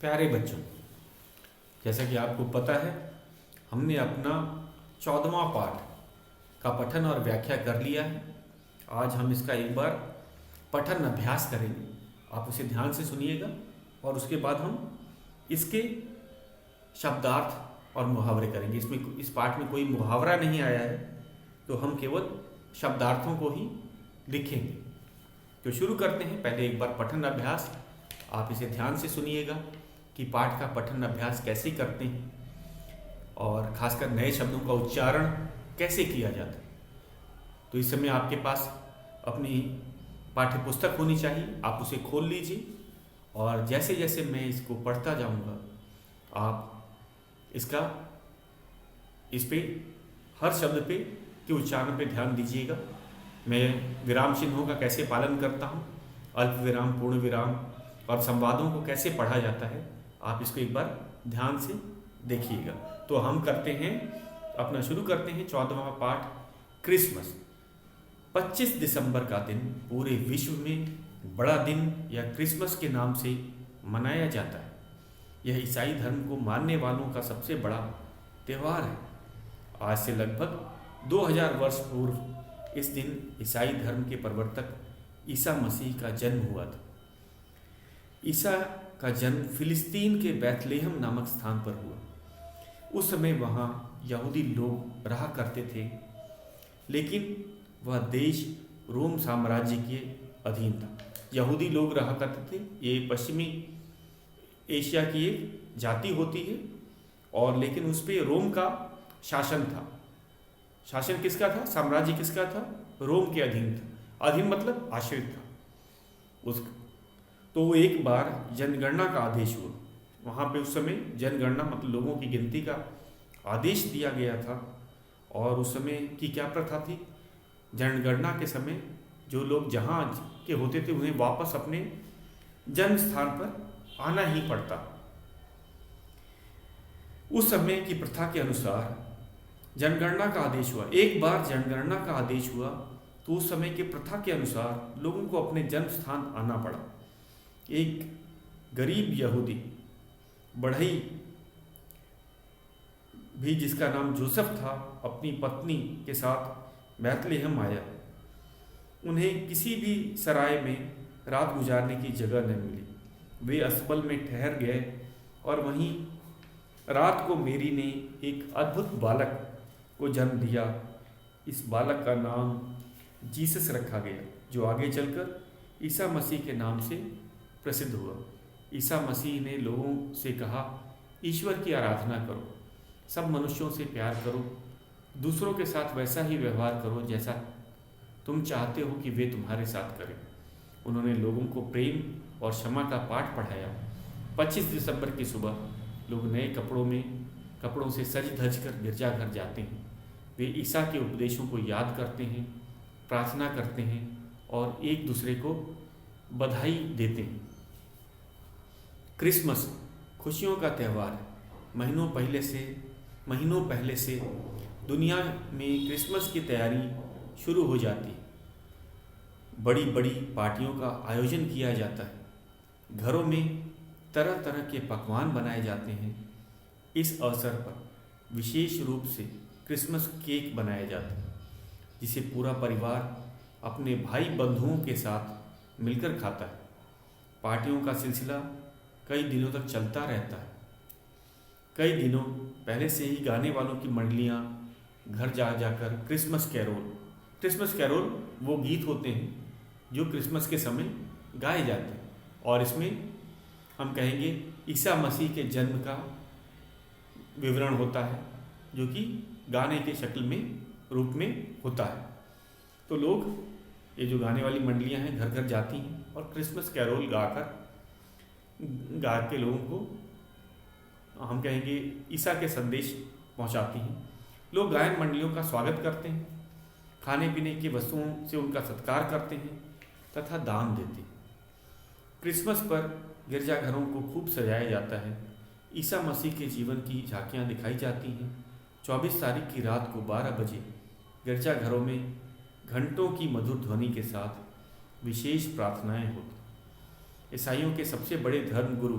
प्यारे बच्चों, जैसा कि आपको पता है, हमने अपना 14वां पाठ का पठन और व्याख्या कर लिया है। आज हम इसका एक बार पठन अभ्यास करेंगे। आप उसे ध्यान से सुनिएगा और उसके बाद हम इसके शब्दार्थ और मुहावरे करेंगे। इस पाठ में कोई मुहावरा नहीं आया है, तो हम केवल शब्दार्थों को ही लिखेंगे। तो शुरू करते हैं। पहले एक बार पठन अभ्यास। आप इसे ध्यान से सुनिएगा कि पाठ का पठन अभ्यास कैसे करते हैं और खासकर नए शब्दों का उच्चारण कैसे किया जाता है। तो इस समय आपके पास अपनी पाठ्य पुस्तक होनी चाहिए। आप उसे खोल लीजिए और जैसे जैसे मैं इसको पढ़ता जाऊंगा, आप इस पे हर शब्द पे के उच्चारण पे ध्यान दीजिएगा। मैं विराम चिन्हों का कैसे पालन करता हूँ, अल्प विराम, पूर्ण विराम और संवादों को कैसे पढ़ा जाता है, आप इसको एक बार ध्यान से देखिएगा। तो हम शुरू करते हैं 14वां पाठ, क्रिसमस। 25 दिसंबर का दिन पूरे विश्व में बड़ा दिन या क्रिसमस के नाम से मनाया जाता है। यह ईसाई धर्म को मानने वालों का सबसे बड़ा त्यौहार है। आज से लगभग 2000 वर्ष पूर्व इस दिन ईसाई धर्म के प्रवर्तक ईसा मसीह का जन्म हुआ था। ईसा का जन्म फिलिस्तीन के बैतलेहम नामक स्थान पर हुआ। उस समय वहाँ यहूदी लोग रहा करते थे, लेकिन वह देश रोम साम्राज्य के अधीन था। यहूदी लोग रहा करते थे। ये पश्चिमी एशिया की एक जाति होती है, और लेकिन उस पर रोम का शासन था। शासन किसका था? साम्राज्य किसका था? रोम के अधीन था। अधीन मतलब आश्रित था। तो एक बार जनगणना का आदेश हुआ। वहाँ पे उस समय जनगणना मतलब लोगों की गिनती का आदेश दिया गया था। और उस समय की क्या प्रथा थी? जनगणना के समय जो लोग जहाँ के होते थे, उन्हें वापस अपने जन्म स्थान पर आना ही पड़ता। उस समय की प्रथा के अनुसार जनगणना का आदेश हुआ। एक बार जनगणना का आदेश हुआ तो उस समय की प्रथा के अनुसार लोगों को अपने जन्म स्थान आना पड़ा। एक गरीब यहूदी बढ़ई भी, जिसका नाम जोसेफ था, अपनी पत्नी के साथ बैतलेहम आया। उन्हें किसी भी सराय में रात गुजारने की जगह न मिली। वे अस्पताल में ठहर गए और वहीं रात को मेरी ने एक अद्भुत बालक को जन्म दिया। इस बालक का नाम जीसस रखा गया, जो आगे चलकर ईसा मसीह के नाम से प्रसिद्ध हुआ। ईसा मसीह ने लोगों से कहा, ईश्वर की आराधना करो, सब मनुष्यों से प्यार करो, दूसरों के साथ वैसा ही व्यवहार करो जैसा तुम चाहते हो कि वे तुम्हारे साथ करें। उन्होंने लोगों को प्रेम और क्षमा का पाठ पढ़ाया। 25 दिसंबर की सुबह लोग नए कपड़ों से सज धज कर गिरजाघर जाते हैं। वे ईसा के उपदेशों को याद करते हैं, प्रार्थना करते हैं और एक दूसरे को बधाई देते हैं। क्रिसमस खुशियों का त्यौहार है। महीनों पहले से दुनिया में क्रिसमस की तैयारी शुरू हो जाती है। बड़ी बड़ी पार्टियों का आयोजन किया जाता है। घरों में तरह तरह के पकवान बनाए जाते हैं। इस अवसर पर विशेष रूप से क्रिसमस केक बनाया जाता है, जिसे पूरा परिवार अपने भाई बंधुओं के साथ मिलकर खाता है। पार्टियों का सिलसिला कई दिनों तक चलता रहता है। कई दिनों पहले से ही गाने वालों की मंडलियाँ घर जा जाकर क्रिसमस कैरोल वो गीत होते हैं जो क्रिसमस के समय गाए जाते हैं, और इसमें हम कहेंगे ईसा मसीह के जन्म का विवरण होता है, जो कि गाने के शक्ल में रूप में होता है। तो लोग, ये जो गाने वाली मंडलियाँ हैं, घर घर जाती हैं और क्रिसमस कैरोल गा के लोगों को हम कहेंगे ईसा के संदेश पहुंचाती हैं। लोग गायन मंडलियों का स्वागत करते हैं, खाने पीने की वस्तुओं से उनका सत्कार करते हैं तथा दान देते हैं। क्रिसमस पर गिरजाघरों को खूब सजाया जाता है। ईसा मसीह के जीवन की झांकियाँ दिखाई जाती हैं। 24 तारीख की रात को 12 बजे गिरजाघरों में घंटों की मधुर ध्वनि के साथ विशेष प्रार्थनाएं होती। ईसाइयों के सबसे बड़े धर्म गुरु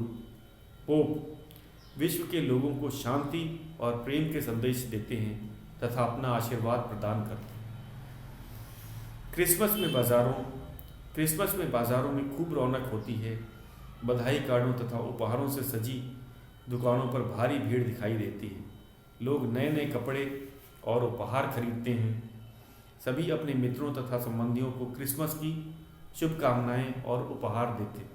पोप विश्व के लोगों को शांति और प्रेम के संदेश देते हैं तथा अपना आशीर्वाद प्रदान करते हैं। क्रिसमस में बाज़ारों में खूब रौनक होती है। बधाई कार्डों तथा उपहारों से सजी दुकानों पर भारी भीड़ दिखाई देती है। लोग नए नए कपड़े और उपहार खरीदते हैं। सभी अपने मित्रों तथा संबंधियों को क्रिसमस की शुभकामनाएं और उपहार देते हैं।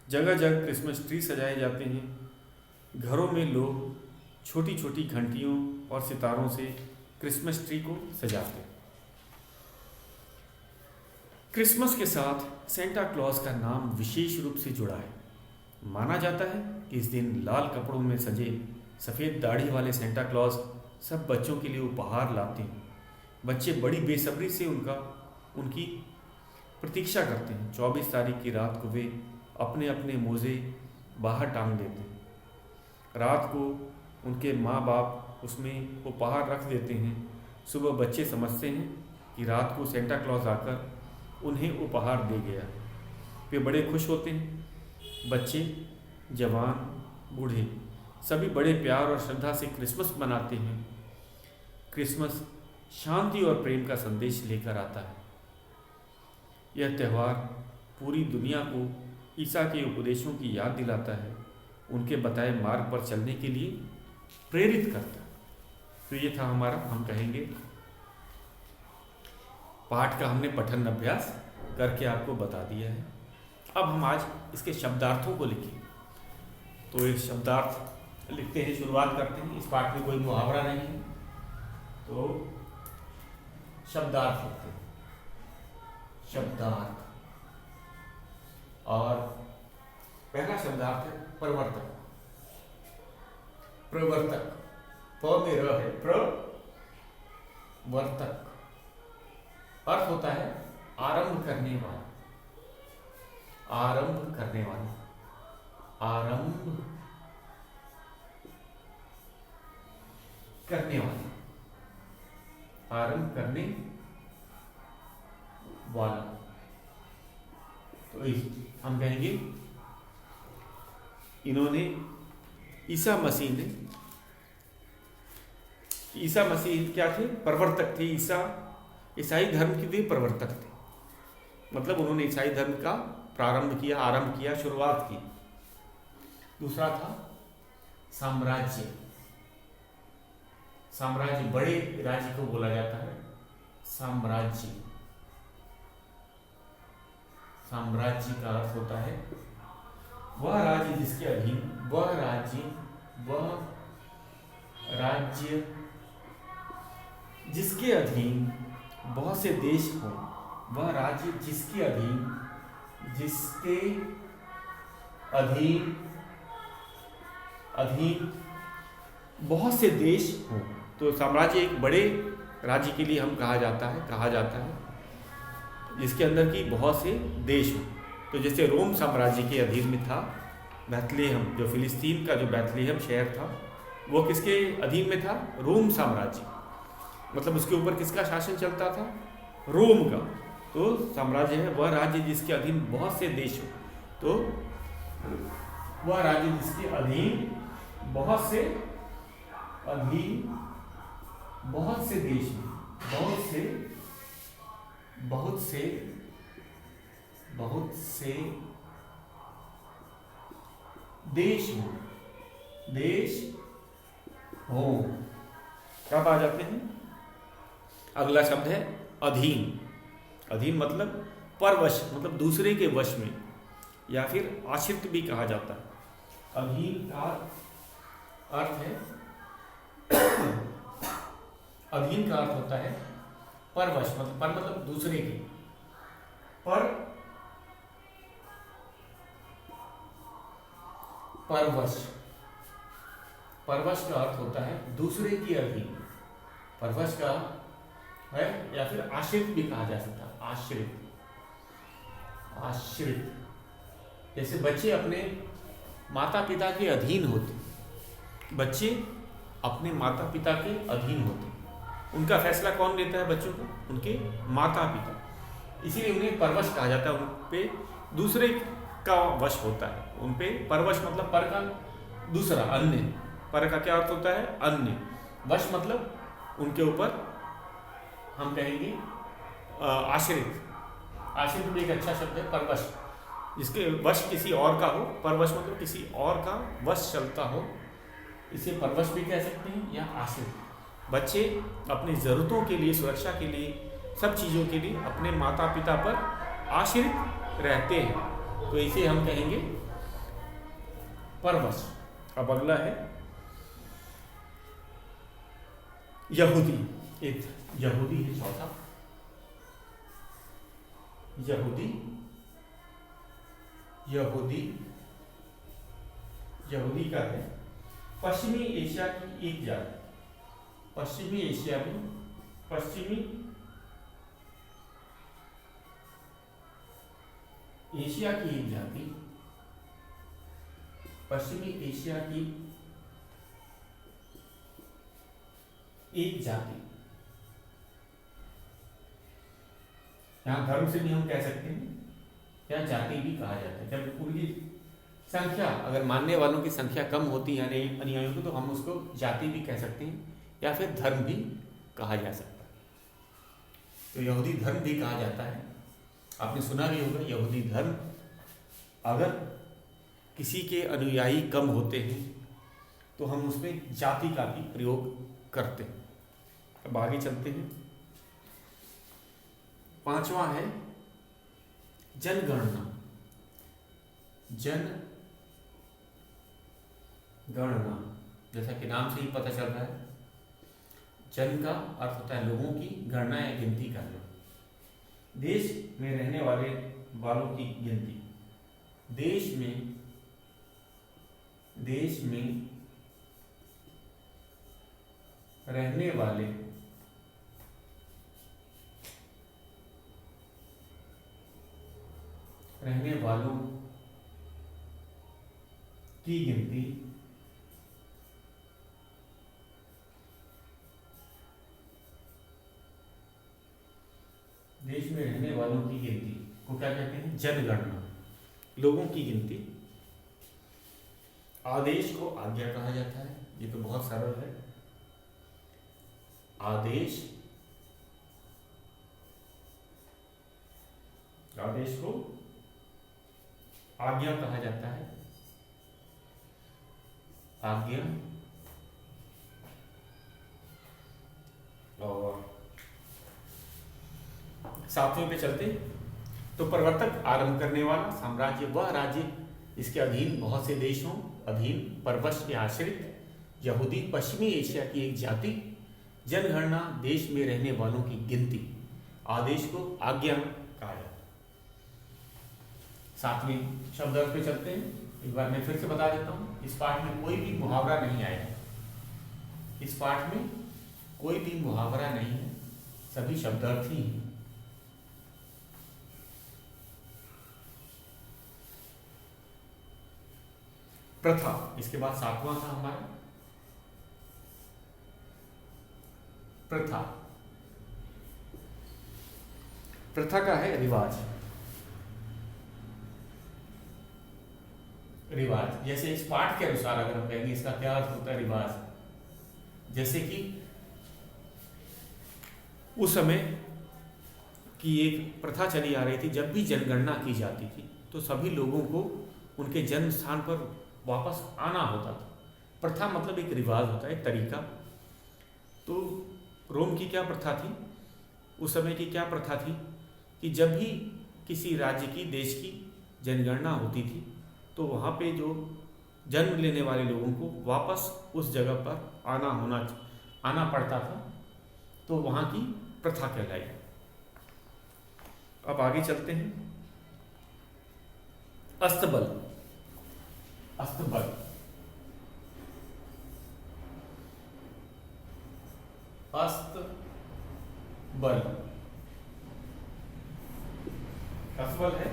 जगह जगह क्रिसमस ट्री सजाए जाते हैं। घरों में लोग छोटी छोटी घंटियों और सितारों से क्रिसमस ट्री को सजाते हैं। क्रिसमस के साथ सेंटा क्लॉज का नाम विशेष रूप से जुड़ा है। माना जाता है कि इस दिन लाल कपड़ों में सजे सफ़ेद दाढ़ी वाले सेंटा क्लॉज सब बच्चों के लिए उपहार लाते हैं। बच्चे बड़ी बेसब्री से उनकी प्रतीक्षा करते हैं। 24 तारीख की रात को वे अपने अपने मोज़े बाहर टांग देते हैं। रात को उनके माँ बाप उसमें उपहार रख देते हैं। सुबह बच्चे समझते हैं कि रात को सेंटा क्लॉज आकर उन्हें उपहार दे गया। वे बड़े खुश होते हैं। बच्चे, जवान, बूढ़े सभी बड़े प्यार और श्रद्धा से क्रिसमस मनाते हैं। क्रिसमस शांति और प्रेम का संदेश लेकर आता है। यह त्यौहार पूरी दुनिया को ईसा के उपदेशों की याद दिलाता है, उनके बताए मार्ग पर चलने के लिए प्रेरित करता है। तो ये था हमारा, हम कहेंगे, पाठ का हमने पठन अभ्यास करके आपको बता दिया है। अब हम आज इसके शब्दार्थों को लिखें। तो ये शब्दार्थ लिखते हैं, शुरुआत करते हैं। इस पाठ में कोई मुहावरा नहीं है, तो शब्दार्थ लिखते हैं। शब्दार्थ, और पहला शब्दार्थ है प्रवर्तक। प्रवर्तक, प में र है, प्रवर्तक। अर्थ होता है आरंभ करने वाला। आरंभ करने वाला, आरंभ करने वाला, आरंभ करने वाला। तो हम कहेंगे इन्होंने ईसा मसीह क्या थे? प्रवर्तक थे। ईसाई धर्म के वे प्रवर्तक थे। मतलब उन्होंने ईसाई धर्म का प्रारंभ किया, आरंभ किया, शुरुआत की। दूसरा था साम्राज्य। साम्राज्य, बड़े राज्य को बोला जाता है साम्राज्य। साम्राज्य का अर्थ होता है वह राज्य जिसके अधीन, वह राज्य जिसके अधीन बहुत से देश हों। वह राज्य जिसके अधीन बहुत से देश हों। तो साम्राज्य एक बड़े राज्य के लिए हम कहा जाता है जिसके अंदर की बहुत से देश हों। तो जैसे रोम साम्राज्य के अधीन में था बैथलेहम, जो फिलिस्तीन का जो बैथलेहम शहर था, वो किसके अधीन में था? रोम साम्राज्य। मतलब उसके ऊपर किसका शासन चलता था? रोम का। तो साम्राज्य है वह राज्य जिसके अधीन बहुत से देश हो। तो वह राज्य जिसके अधीन बहुत से देश हैं, बहुत से देश हो। कब आ जाते हैं? अगला शब्द है अधीन। अधीन मतलब परवश, मतलब दूसरे के वश में, या फिर आश्रित भी कहा जाता है। अधीन का अर्थ है अधीन का अर्थ होता है परवश, मतलब पर मतलब दूसरे के, परवश का अर्थ होता है दूसरे के अधीन। परवश का है, या फिर आश्रित भी कहा जा सकता है। आश्रित जैसे बच्चे अपने माता पिता के अधीन होते। बच्चे अपने माता पिता के अधीन होते। उनका फैसला कौन लेता है? बच्चों का उनके माता पिता। इसीलिए उन्हें परवश कहा जाता है। उन पे दूसरे का वश होता है, उन पे परवश मतलब पर का दूसरा अन्य, पर का क्या अर्थ होता है? अन्य। वश मतलब उनके ऊपर हम कहेंगे आश्रित। आश्रित भी एक अच्छा शब्द है, परवश, जिसके वश किसी और का हो। परवश मतलब किसी और का वश चलता हो, इसे परवश भी कह सकते हैं या आश्रित। बच्चे अपनी ज़रूरतों के लिए, सुरक्षा के लिए, सब चीज़ों के लिए अपने माता पिता पर आश्रित रहते हैं, तो इसे हम कहेंगे परवश। अब अगला है यहूदी। एक यहूदी है चौथा। यहूदी, यहूदी, यहूदी का है पश्चिमी एशिया की एक जाति। पश्चिमी एशिया में, पश्चिमी एशिया की एक जाति, पश्चिमी एशिया की एक जाति। यहां धर्म से भी हम कह सकते हैं या जाति भी कहा जाता है। जब पूरी संख्या, अगर मानने वालों की संख्या कम होती है अनुयायियों की, तो हम उसको जाति भी कह सकते हैं या फिर धर्म भी कहा जा सकता है। तो यहूदी धर्म भी कहा जाता है। आपने सुना भी होगा यहूदी धर्म, अगर किसी के अनुयायी कम होते हैं तो हम उसमें जाति का भी प्रयोग करते हैं। अब आगे चलते हैं। पांचवा है जनगणना। जनगणना, जैसा कि नाम से ही पता चल रहा है, जन का अर्थ होता है लोगों की, गणना या गिनती करना। देश में रहने वालों की गिनती। देश में रहने वालों की गिनती देश में रहने वालों की गिनती को क्या कहते हैं? जनगणना, लोगों की गिनती। आदेश को आज्ञा कहा जाता है, ये तो बहुत सरल है। आदेश को आज्ञा कहा जाता है। आज्ञा। और सातवें पे चलते, तो प्रवर्तक, आरंभ करने वाला, साम्राज्य, वह राज्य इसके अधीन बहुत से देशों अधीन, परवश या आश्रित, यहूदी, पश्चिमी एशिया की एक जाति, जनगणना, देश में रहने वालों की गिनती, आदेश को आज्ञा कहा जाता है। सातवें शब्द अर्थ पे चलते हैं। एक बार मैं फिर से बता देता हूं, इस पाठ में कोई भी मुहावरा नहीं आएगा। इस पाठ में कोई भी मुहावरा नहीं है, सभी शब्दार्थ ही हैं। प्रथा, इसके बाद सातवां था हमारा प्रथा। प्रथा का है रिवाज। रिवाज, जैसे इस पाठ के अनुसार अगर हम कहेंगे इसका क्या अर्थ होता है रिवाज, जैसे कि उस समय की एक प्रथा चली आ रही थी, जब भी जनगणना की जाती थी तो सभी लोगों को उनके जन्म स्थान पर वापस आना होता था। प्रथा मतलब एक रिवाज होता है, एक तरीका। तो रोम की क्या प्रथा थी, उस समय की क्या प्रथा थी कि जब भी किसी राज्य की, देश की जनगणना होती थी तो वहाँ पे जो जन्म लेने वाले लोगों को वापस उस जगह पर आना पड़ता था, तो वहाँ की प्रथा कहलाई। अब आगे चलते हैं। अस्तबल। अस्तबल, अस्तबल, अस्तबल है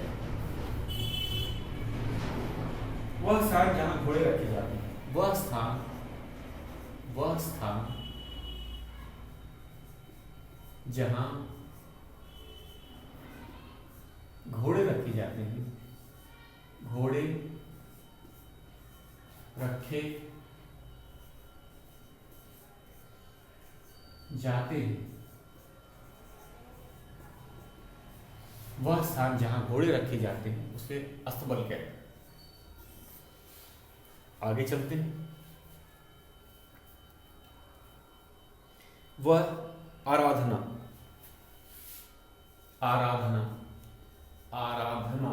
वह स्थान जहां घोड़े रखे जाते हैं। वह स्थान जहां घोड़े रखे जाते हैं। घोड़े रखे जाते हैं, वह स्थान जहां घोड़े रखे जाते हैं उसे अस्तबल कहते हैं। आगे चलते हैं। वह आराधना, आराधना, आराधना,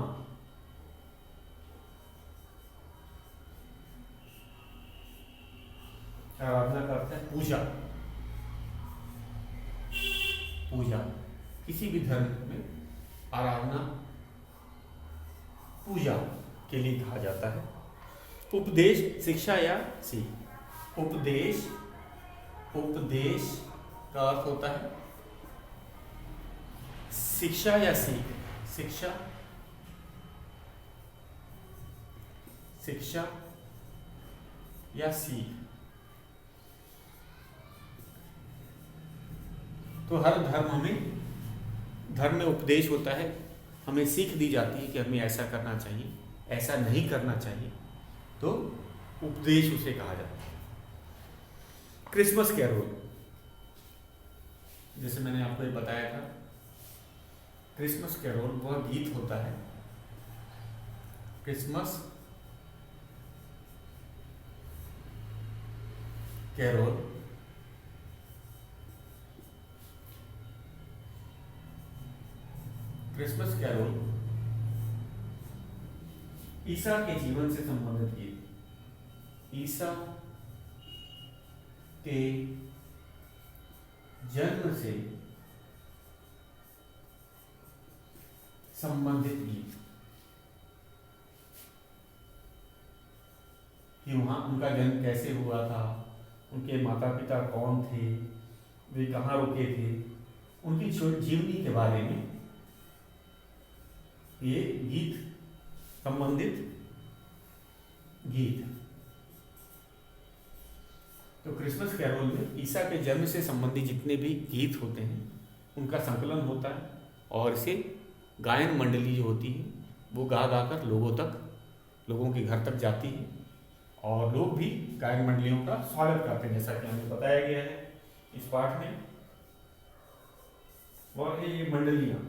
आराधना का अर्थ है पूजा। पूजा किसी भी धर्म में आराधना पूजा के लिए कहा जाता है। उपदेश, शिक्षा या सीख। उपदेश, उपदेश का अर्थ होता है शिक्षा या सीख। शिक्षा, शिक्षा या सीख। तो हर धर्म में उपदेश होता है, हमें सीख दी जाती है कि हमें ऐसा करना चाहिए, ऐसा नहीं करना चाहिए, तो उपदेश उसे कहा जाता है। क्रिसमस कैरोल, जैसे मैंने आपको ये बताया था, क्रिसमस कैरोल वह गीत होता है, क्रिसमस कैरोल क्रिसमस कैरोल ईसा के जीवन से संबंधित गीत। ईसा के जन्म से संबंधित गीत, कि वहां उनका जन्म कैसे हुआ था, उनके माता पिता कौन थे, वे कहाँ रुके थे, उनकी जीवनी के बारे में ये गीत, संबंधित गीत। तो क्रिसमस कैरोल में ईसा के जन्म से संबंधित जितने भी गीत होते हैं उनका संकलन होता है, और इसे गायन मंडली जो होती है वो गा गा कर लोगों के घर तक जाती है, और लोग भी गायन मंडलियों का स्वागत करते हैं, जैसा कि हमें बताया गया है इस पाठ में। और ये मंडलियां,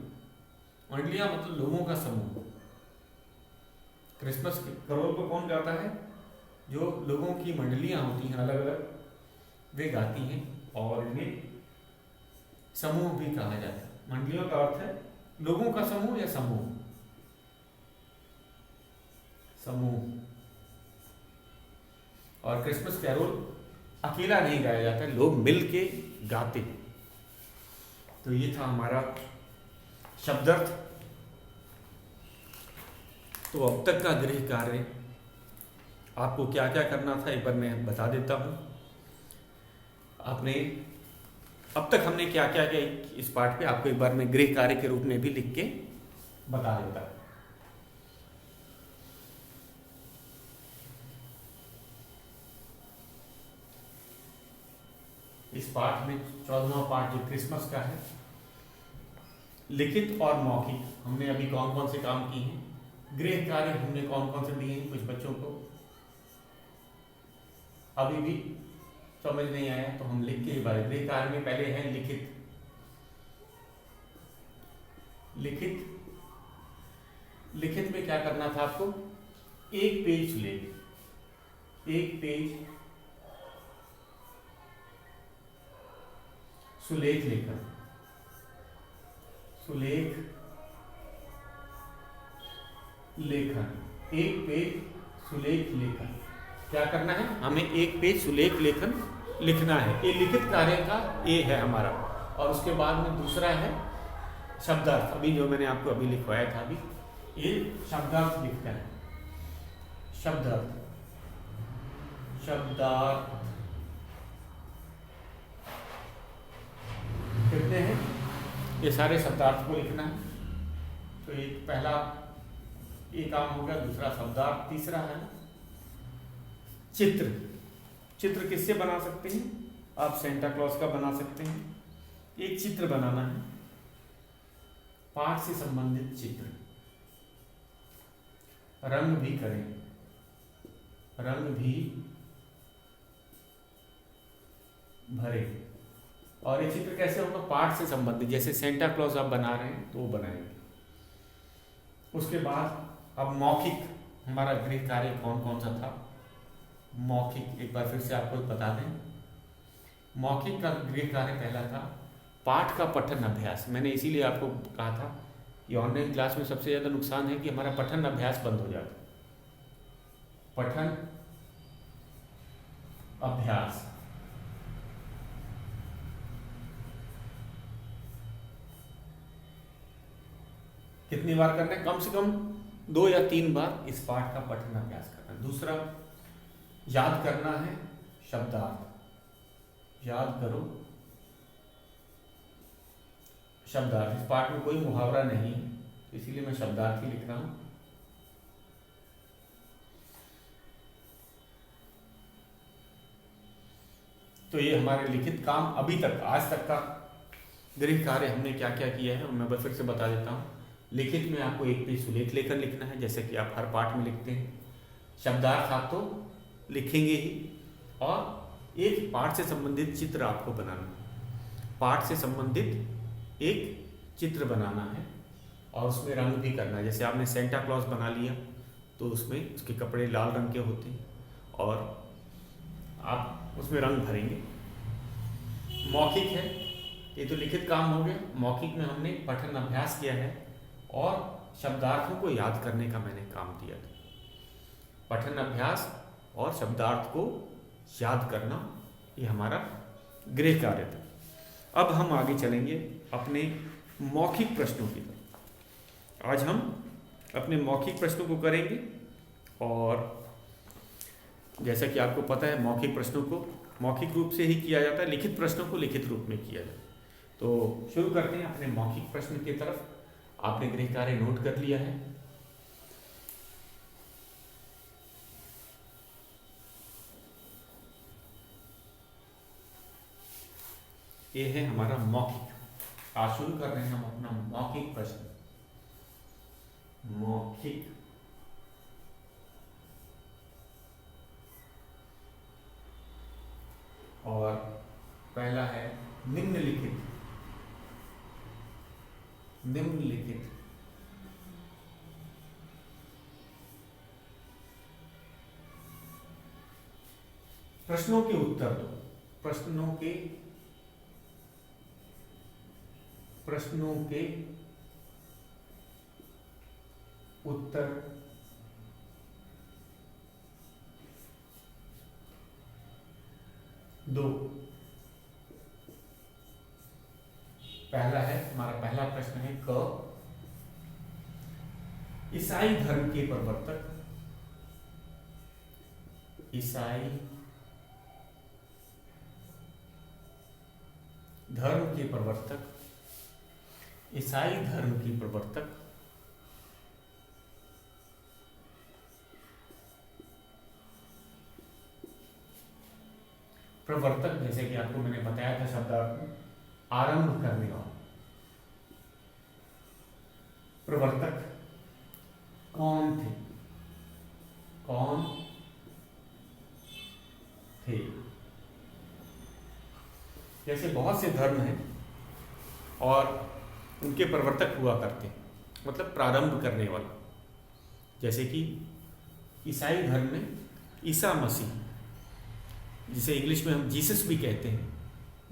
मंडलियां मतलब लोगों का समूह। क्रिसमस कैरोल को कौन गाता है? जो लोगों की मंडलियां होती हैं अलग अलग, वे गाती हैं, और इन्हें समूह भी कहा जाता है। मंडलियों का अर्थ है लोगों का समूह या समूह, समूह। और क्रिसमस कैरोल अकेला नहीं गाया जाता, लोग मिल के गाते हैं। तो ये था हमारा शब्दार्थ। तो अब तक का गृह कार्य आपको क्या क्या करना था एक बार मैं बता देता हूँ। आपने अब तक हमने क्या क्या किया इस पाठ पे आपको एक बार मैं गृह कार्य के रूप में भी लिख के बता देता हूँ। इस पाठ में 14वां पाठ जो क्रिसमस का है, लिखित और मौखिक हमने अभी कौन कौन से काम किए हैं, गृह कार्य हमने कौन कौन से दिए हैं कुछ बच्चों को अभी भी समझ नहीं आया, तो हम लिख के बारे। गृह कार्य में पहले है लिखित। लिखित लिखित में क्या करना था आपको? एक पेज सुलेख, एक पेज सुलेख लेखन, सुलेख लेखन, एक पेज सुलेख लेखन। क्या करना है? हमें एक पेज सुलेख लेखन लिखना है। ये लिखित कार्य का ये है हमारा। और उसके बाद में दूसरा है शब्दार्थ। अभी जो मैंने आपको अभी लिखवाया था, अभी ये शब्दार्थ लिखना है। शब्दार्थ, शब्दार्थ कितने हैं? ये सारे शब्दार्थ को लिखना है। तो एक पहला ये काम हो गया, दूसरा शब्दार्थ। तीसरा है चित्र। चित्र किससे बना सकते हैं आप? सेंटा क्लॉज का बना सकते हैं। एक चित्र बनाना है, पाठ से संबंधित चित्र, रंग भी करें। रंग भी भरे। और ये चित्र कैसे होगा? पाठ से संबंधित, जैसे सेंटा क्लॉज आप बना रहे हैं तो वो बनाएंगे। उसके बाद अब मौखिक हमारा गृह कार्य कौन कौन सा था? मौखिक एक बार फिर से आपको बता दें, मौखिक का गृह कार्य पहला था पाठ का पठन अभ्यास। मैंने इसीलिए आपको कहा था कि ऑनलाइन क्लास में सबसे ज़्यादा नुकसान है कि हमारा पठन अभ्यास बंद हो जाता है। पठन अभ्यास कितनी बार करना है? कम से कम 2 या 3 बार इस पाठ का पठन अभ्यास करना है। दूसरा, याद करना है शब्दार्थ। याद करो शब्दार्थ। इस पाठ में कोई मुहावरा नहीं है, इसीलिए मैं शब्दार्थ ही लिख रहा हूं। तो ये हमारे लिखित काम अभी तक, आज तक का गृह कार्य हमने क्या क्या किया है, और मैं बस फिर से बता देता हूँ। लिखित में आपको 1 पेज सुलेख लेकर लिखना है, जैसे कि आप हर पाठ में लिखते हैं। शब्दार्थ आप तो लिखेंगे ही, और एक पाठ से संबंधित चित्र आपको बनाना है। पाठ से संबंधित एक चित्र बनाना है और उसमें रंग भी करना है। जैसे आपने सेंटा क्लॉज बना लिया तो उसमें उसके कपड़े लाल रंग के होते हैं और आप उसमें रंग भरेंगे। मौखिक है, ये तो लिखित काम हो गया। मौखिक में हमने पठन अभ्यास किया है और शब्दार्थों को याद करने का मैंने काम दिया था। पठन अभ्यास और शब्दार्थ को याद करना, ये हमारा गृह कार्य था। अब हम आगे चलेंगे अपने मौखिक प्रश्नों की तरफ। आज हम अपने मौखिक प्रश्नों को करेंगे, और जैसा कि आपको पता है मौखिक प्रश्नों को मौखिक रूप से ही किया जाता है, लिखित प्रश्नों को लिखित रूप में किया जाता है। तो शुरू करते हैं अपने मौखिक प्रश्न की तरफ। आपने गृह कार्य नोट कर लिया है। ये है हमारा मौखिक। आज शुरू कर रहे हैं हम अपना मौखिक प्रश्न। मौखिक और पहला है निम्नलिखित। निम्नलिखित प्रश्नों के उत्तर दो। प्रश्नों के उत्तर दो। पहला है हमारा पहला प्रश्न है क, ईसाई धर्म के प्रवर्तक। ईसाई धर्म के प्रवर्तक। ईसाई धर्म के प्रवर्तक प्रवर्तक, जैसे कि आपको मैंने बताया था शब्दार्थ में, आरंभ करने वाला। प्रवर्तक कौन थे? कौन थे? जैसे बहुत से धर्म हैं और उनके प्रवर्तक हुआ करते हैं, मतलब प्रारंभ करने वाला। जैसे कि ईसाई धर्म में ईसा मसीह, जिसे इंग्लिश में हम जीसस भी कहते हैं,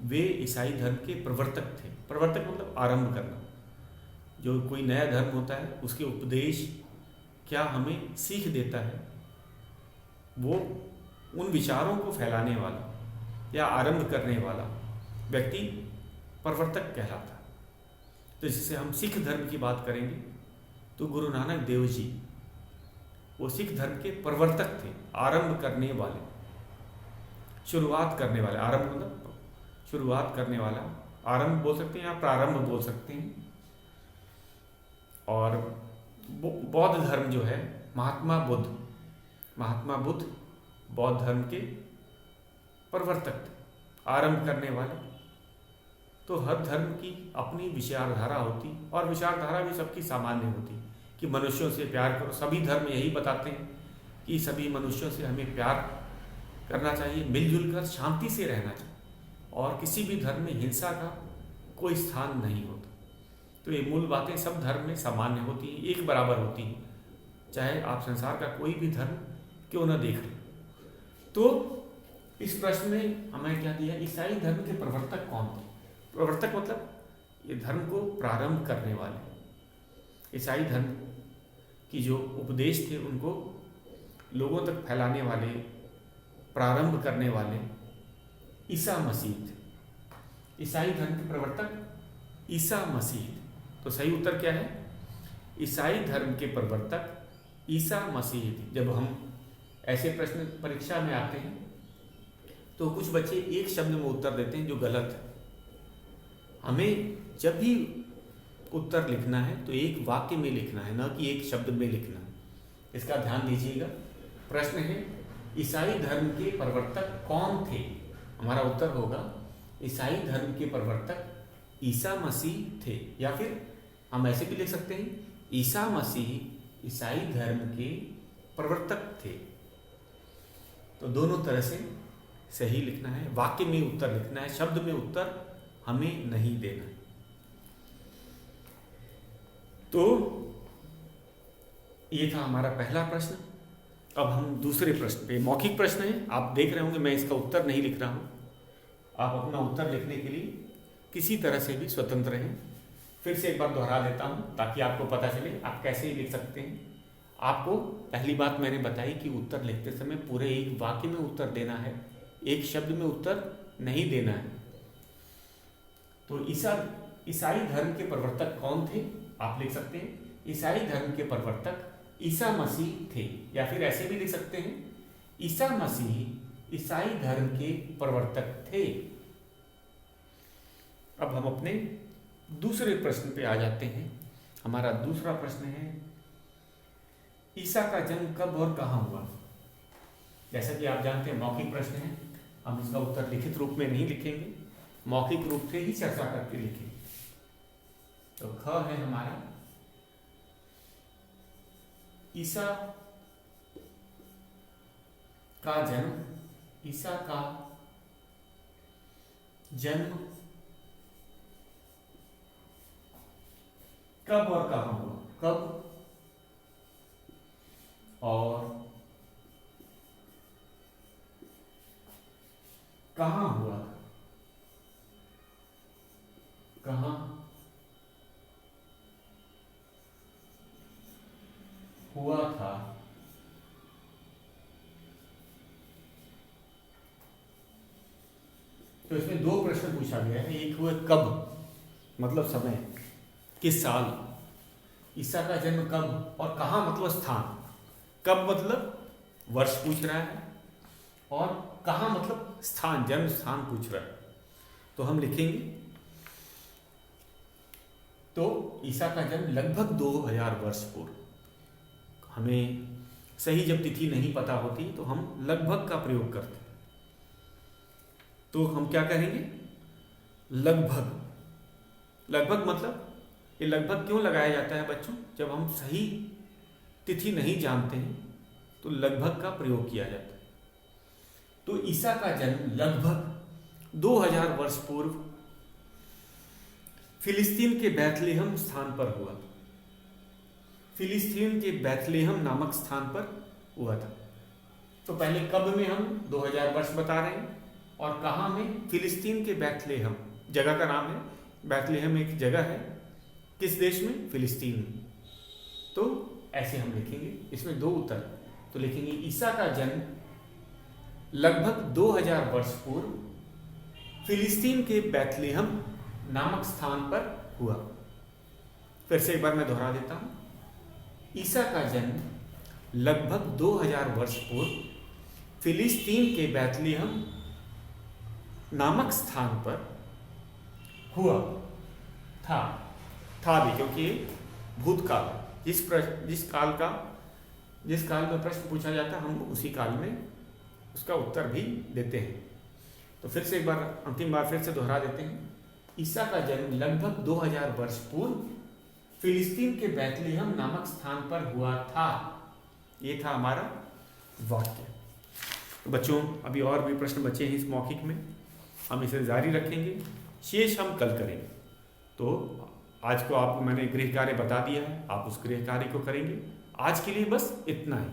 वे ईसाई धर्म के प्रवर्तक थे। प्रवर्तक मतलब आरंभ करना। जो कोई नया धर्म होता है उसके उपदेश क्या हमें सीख देता है, वो उन विचारों को फैलाने वाला या आरंभ करने वाला व्यक्ति प्रवर्तक कहलाता है। तो जैसे हम सिख धर्म की बात करेंगे तो गुरु नानक देव जी वो सिख धर्म के प्रवर्तक थे, आरंभ करने वाले, शुरुआत करने वाले। आरंभ मतलब शुरुआत करने वाला, आरंभ बोल सकते हैं या प्रारंभ बोल सकते हैं। और बौद्ध धर्म जो है, महात्मा बुद्ध बौद्ध धर्म के प्रवर्तक थे, आरंभ करने वाले। तो हर धर्म की अपनी विचारधारा होती, और विचारधारा भी सबकी सामान्य होती कि मनुष्यों से प्यार करो। सभी धर्म यही बताते हैं कि कि सभी मनुष्यों से हमें प्यार करना चाहिए, मिलजुल कर शांति से रहना चाहिए, और किसी भी धर्म में हिंसा का कोई स्थान नहीं होता। तो ये मूल बातें सब धर्म में सामान्य होती हैं, एक बराबर होती हैं, चाहे आप संसार का कोई भी धर्म क्यों न देख लें। तो इस प्रश्न में हमें क्या दिया, ईसाई धर्म के प्रवर्तक कौन थे? प्रवर्तक मतलब ये धर्म को प्रारंभ करने वाले, ईसाई धर्म की जो उपदेश थे उनको लोगों तक फैलाने वाले, प्रारंभ करने वाले ईसा मसीह थे। ईसाई धर्म के प्रवर्तक ईसा मसीह। तो सही उत्तर क्या है? ईसाई धर्म के प्रवर्तक ईसा मसीह थे। जब हम ऐसे प्रश्न परीक्षा में आते हैं तो कुछ बच्चे एक शब्द में उत्तर देते हैं जो गलत है। हमें जब भी उत्तर लिखना है तो एक वाक्य में लिखना है, न कि एक शब्द में लिखना है। इसका ध्यान दीजिएगा। प्रश्न है ईसाई धर्म के प्रवर्तक कौन थे? हमारा उत्तर होगा ईसाई धर्म के प्रवर्तक ईसा मसीह थे, या फिर हम ऐसे भी लिख सकते हैं ईसा मसीह ईसाई धर्म के प्रवर्तक थे। तो दोनों तरह से सही लिखना है, वाक्य में उत्तर लिखना है, शब्द में उत्तर हमें नहीं देना है। तो ये था हमारा पहला प्रश्न। अब हम दूसरे प्रश्न पे, मौखिक प्रश्न है, आप देख रहे होंगे मैं इसका उत्तर नहीं लिख रहा हूँ। आप अपना उत्तर लिखने के लिए किसी तरह से भी स्वतंत्र हैं। फिर से एक बार दोहरा देता हूँ ताकि आपको पता चले आप कैसे ही लिख सकते हैं। आपको पहली बात मैंने बताई कि उत्तर लिखते समय पूरे एक वाक्य में उत्तर देना है, एक शब्द में उत्तर नहीं देना है। तो ईसाई धर्म के प्रवर्तक कौन थे? आप लिख सकते हैं ईसाई धर्म के प्रवर्तक ईसा मसीह थे, या फिर ऐसे भी लिख सकते हैं ईसा मसीह ईसाई धर्म के प्रवर्तक थे। अब हम अपने दूसरे प्रश्न पे आ जाते हैं। हमारा दूसरा प्रश्न है ईसा का जन्म कब और कहाँ हुआ? जैसा कि आप जानते हैं मौखिक प्रश्न है, हम इसका उत्तर लिखित रूप में नहीं लिखेंगे, मौखिक रूप से ही चर्चा करके लिखेंगे। तो ख है हमारा ईसा का जन्म, ईसा का जन्म कब और कहाँ हुआ? कब और कहाँ हुआ? कहाँ हुआ था? तो इसमें दो प्रश्न पूछा गया है। एक हुआ कब, मतलब समय, किस साल ईसा का जन्म कब, और कहाँ मतलब स्थान। कब मतलब वर्ष पूछ रहा है, और कहाँ मतलब स्थान, जन्म स्थान पूछ रहा है। तो हम लिखेंगे तो ईसा का जन्म लगभग 2000 वर्ष पूर्व। हमें सही जब तिथि नहीं पता होती तो हम लगभग का प्रयोग करते हैं। तो हम क्या कहेंगे? लगभग। लगभग मतलब ये लगभग क्यों लगाया जाता है बच्चों? जब हम सही तिथि नहीं जानते हैं तो लगभग का प्रयोग किया जाता है। तो ईसा का जन्म लगभग 2000 वर्ष पूर्व फिलिस्तीन के बैथलेहम स्थान पर हुआ। फिलिस्तीन के बैथलेहम नामक स्थान पर हुआ था। तो पहले कब में हम 2000 वर्ष बता रहे हैं, और कहाँ में? फिलिस्तीन के बैथलेहम, जगह का नाम है। बैथलेहम एक जगह है, किस देश में? फिलिस्तीन में। तो ऐसे हम लिखेंगे, इसमें दो उत्तर। तो लिखेंगे ईसा का जन्म लगभग 2000 वर्ष पूर्व फिलिस्तीन के बैथलेहम नामक स्थान पर हुआ। फिर से एक बार मैं दोहरा देता हूं। ईसा का जन्म लगभग 2000 वर्ष पूर्व फिलिस्तीन के बैथलेहम नामक स्थान पर हुआ था भी, क्योंकि भूतकाल, जिस काल में प्रश्न पूछा जाता है हम उसी काल में उसका उत्तर भी देते हैं। तो फिर से एक बार, अंतिम बार फिर से दोहरा देते हैं। ईसा का जन्म लगभग 2000 वर्ष पूर्व फिलिस्तीन के बैथलेहम नामक स्थान पर हुआ था। ये था हमारा वाक्य। तो बच्चों, अभी और भी प्रश्न बचे हैं इस मौखिक में, हम इसे जारी रखेंगे, शेष हम कल करेंगे। तो आज को आपको मैंने गृह कार्य बता दिया है, आप उस गृह कार्य को करेंगे। आज के लिए बस इतना ही।